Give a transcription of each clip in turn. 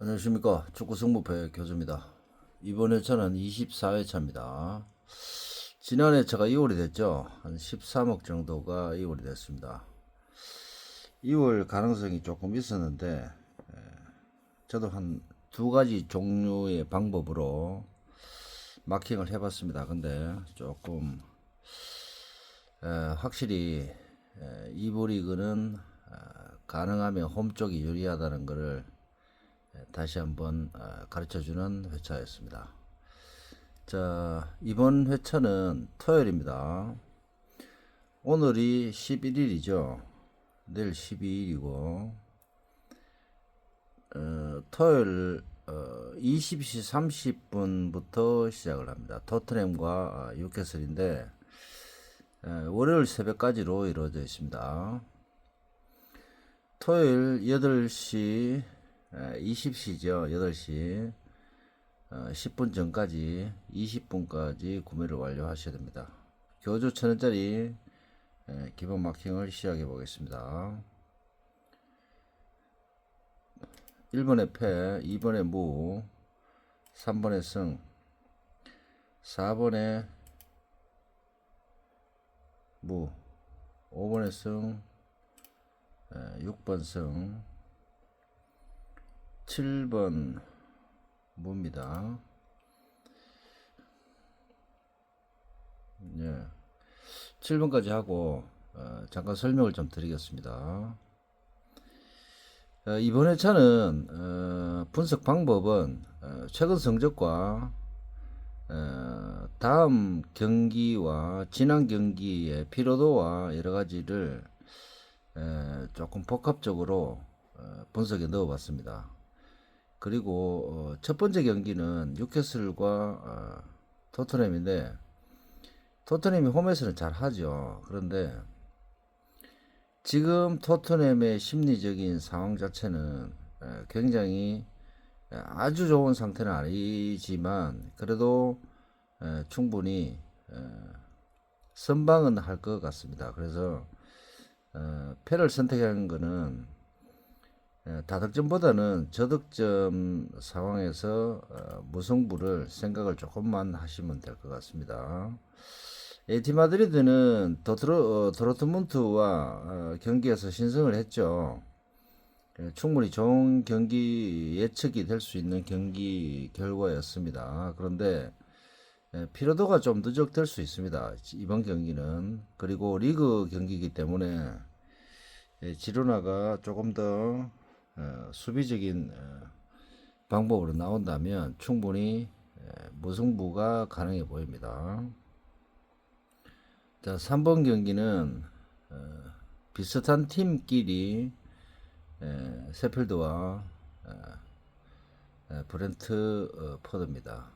안녕하십니까. 축구 승부패 교수입니다. 이번 회차는 24회차입니다. 지난 회차가 2월이 됐죠. 한 13억 정도가 2월이 됐습니다. 2월 가능성이 조금 있었는데 저도 한 두 가지 종류의 방법으로 마킹을 해봤습니다. 근데 조금 확실히 2부 리그는 가능하면 홈 쪽이 유리하다는 것을 다시 한번 가르쳐주는 회차였습니다. 자, 이번 회차는 토요일입니다. 오늘이 11일이죠. 내일 12일이고 토요일 20시 30분부터 시작을 합니다. 토트넘과 뉴캐슬인데 월요일 새벽까지로 이루어져 있습니다. 토요일 8시 20시죠. 8시 10분 전까지 20분까지 구매를 완료하셔야 됩니다. 교주 1000원짜리 기본 마킹을 시작해 보겠습니다. 1번에 패, 2번에 무, 3번에 승, 4번에 무, 5번에 승, 6번 승, 7번 무입니다. 예. 7번까지 하고 잠깐 설명을 좀 드리겠습니다. 이번 회차는 분석 방법은 최근 성적과 다음 경기와 지난 경기의 피로도와 여러 가지를 조금 복합적으로 분석에 넣어봤습니다. 그리고 첫 번째 경기는 뉴캐슬과 토트넘인데 토트넘이 홈에서는 잘 하죠. 그런데 지금 토트넘의 심리적인 상황 자체는 굉장히 아주 좋은 상태는 아니지만 그래도 충분히 선방은 할 것 같습니다. 그래서 패를 선택한 거는 다득점보다는 저득점 상황에서 무승부를 생각을 조금만 하시면 될 것 같습니다. 에티 마드리드는 도르트문트와 경기에서 신승을 했죠. 충분히 좋은 경기 예측이 될 수 있는 경기 결과였습니다. 그런데 피로도가 좀 누적될 수 있습니다. 이번 경기는. 그리고 리그 경기이기 때문에 지로나가 조금 더 수비적인 방법으로 나온다면 충분히 무승부가 가능해 보입니다. 자, 3번 경기는 비슷한 팀끼리 세필드와 브렌트 포드입니다.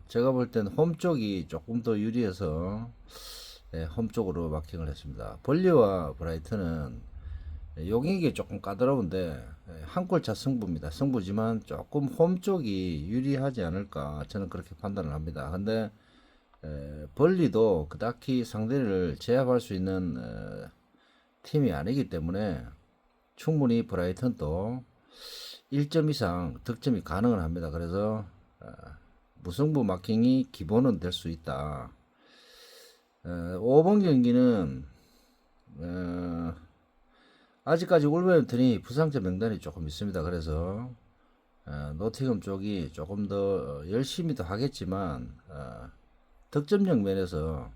제가 볼 땐 홈 쪽이 조금 더 유리해서 홈 쪽으로 마킹을 했습니다. 벌리와 브라이트는 용익이 조금 까다로운데 한 골차 승부입니다. 승부지만 조금 홈 쪽이 유리하지 않을까 저는 그렇게 판단을 합니다. 근데 벌리도 그닥히 상대를 제압할 수 있는 팀이 아니기 때문에 충분히 브라이턴도 1점 이상 득점이 가능을 합니다. 그래서 무승부 마킹이 기본은 될 수 있다. 5번 경기는 아직까지 울버햄튼이 부상자 명단이 조금 있습니다. 그래서 노팅엄 쪽이 조금 더 열심히 더 하겠지만 득점력 면에서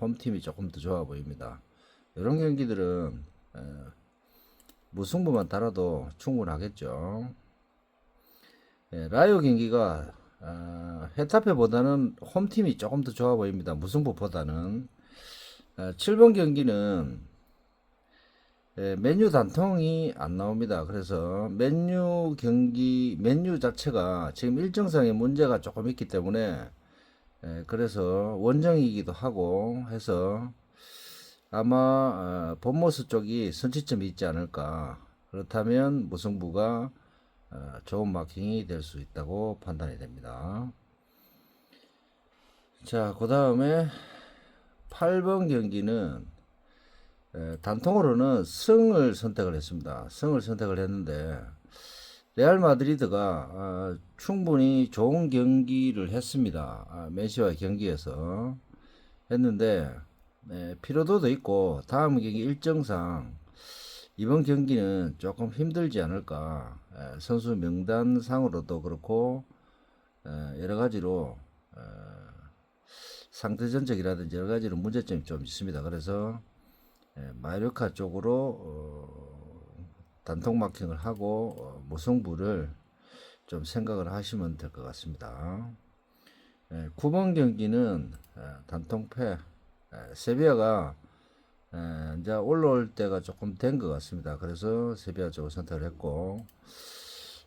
홈팀이 조금 더 좋아 보입니다. 이런 경기들은 무승부만 달아도 충분하겠죠. 라이오 경기가 헤타페보다는 홈팀이 조금 더 좋아 보입니다. 무승부보다는 7번 경기는 맨유 단통이 안 나옵니다. 그래서 맨유 경기 맨유 자체가 지금 일정상의 문제가 조금 있기 때문에 그래서 원정이기도 하고 해서 아마 본모스 쪽이 선취점이 있지 않을까. 그렇다면 무승부가 좋은 마킹이 될 수 있다고 판단이 됩니다. 자, 그 다음에 8번 경기는 단통으로는 승을 선택을 했습니다. 승을 선택을 했는데 레알 마드리드가 충분히 좋은 경기를 했습니다. 메시와의 경기에서 했는데 피로도도 있고 다음 경기 일정상 이번 경기는 조금 힘들지 않을까. 선수 명단상으로도 그렇고 여러 가지로 상대 전적이라든지 여러 가지로 문제점이 좀 있습니다. 그래서 마요르카 쪽으로 단통 마킹을 하고 무승부를 좀 생각을 하시면 될 것 같습니다. 9번 경기는 단통패. 세비야가 이제 올라올 때가 조금 된 것 같습니다. 그래서 세비야 쪽을 선택을 했고,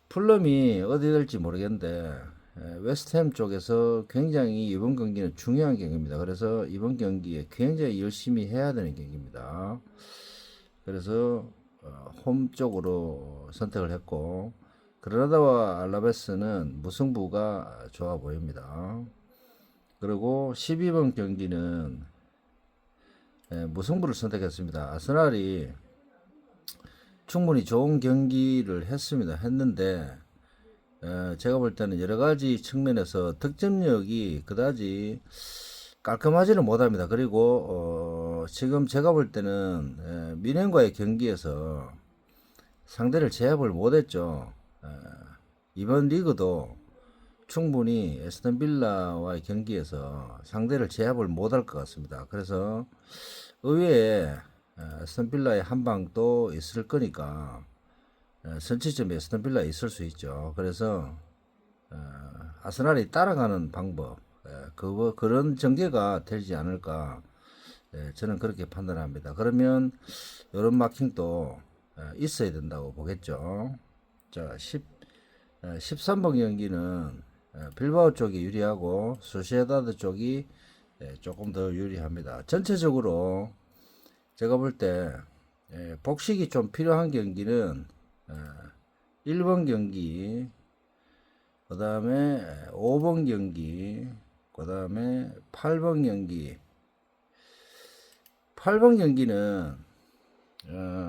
풀럼이 어디 될지 모르겠는데 웨스트햄 쪽에서 굉장히 이번 경기는 중요한 경기입니다. 그래서 이번 경기에 굉장히 열심히 해야 되는 경기입니다. 그래서 홈 쪽으로 선택을 했고, 그라나다와 알라베스는 무승부가 좋아 보입니다. 그리고 12번 경기는 무승부를 선택했습니다. 아스날이 충분히 좋은 경기를 했는데 제가 볼 때는 여러 가지 측면에서 득점력이 그다지 깔끔하지는 못합니다. 그리고 지금 제가 볼 때는 미넨과의 경기에서 상대를 제압을 못했죠. 이번 리그도 충분히 에스턴 빌라와의 경기에서 상대를 제압을 못할 것 같습니다. 그래서 의외에 에스턴 빌라의 한 방도 있을 거니까 선취점이 에스턴 빌라에 있을 수 있죠. 그래서 아스날이 따라가는 방법, 그런 전개가 되지 않을까, 저는 그렇게 판단합니다. 그러면 이런 마킹도 있어야 된다고 보겠죠. 자, 13번 경기는 빌바오 쪽이 유리하고 소시에다드 쪽이 조금 더 유리합니다. 전체적으로 제가 볼 때 복식이 좀 필요한 경기는 1번 경기, 그 다음에 5번 경기, 그 다음에 8번 경기. 8번 경기는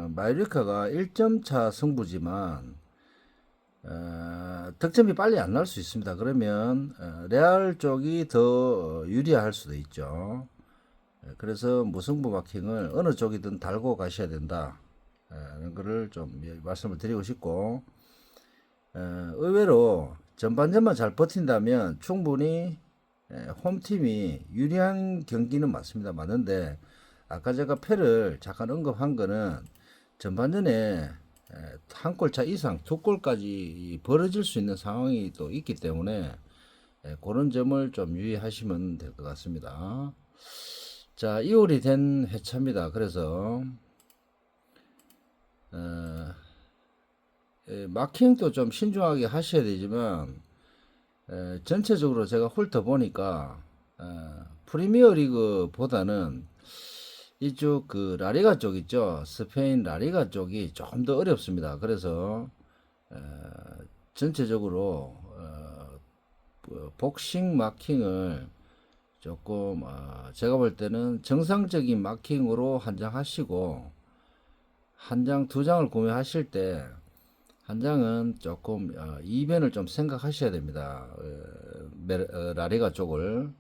마요르카가 1점 차 승부지만 득점이 빨리 안 날 수 있습니다. 그러면 레알 쪽이 더 유리할 수도 있죠. 그래서 무승부 마킹을 어느 쪽이든 달고 가셔야 된다. 이런 거를 좀 말씀을 드리고 싶고, 의외로 전반전만 잘 버틴다면 충분히 홈팀이 유리한 경기는 맞는데, 아까 제가 패를 잠깐 언급한 거는 전반전에 한 골 차 이상, 두 골까지 벌어질 수 있는 상황이 또 있기 때문에 그런 점을 좀 유의하시면 될 것 같습니다. 자, 2월이 된 회차입니다. 그래서 마킹도 좀 신중하게 하셔야 되지만 전체적으로 제가 훑어보니까 프리미어 리그보다는 이쪽 그 라리가 쪽 있죠. 스페인 라리가 쪽이 조금 더 어렵습니다. 그래서 전체적으로 복싱 마킹을 조금 제가 볼 때는 정상적인 마킹으로 한 장 하시고, 한 장, 두 장을 구매하실 때 한 장은 조금 이변을 좀 생각하셔야 됩니다. 라리가 쪽을.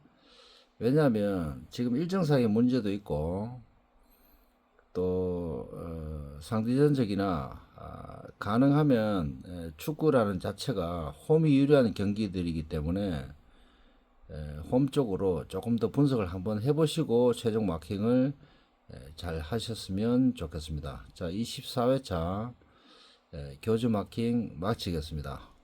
왜냐하면 지금 일정상의 문제도 있고, 또 상대 전적이나 가능하면 축구라는 자체가 홈이 유리한 경기들이기 때문에 홈 쪽으로 조금 더 분석을 한번 해보시고 최종 마킹을 잘 하셨으면 좋겠습니다. 자, 24회차 교주 마킹 마치겠습니다.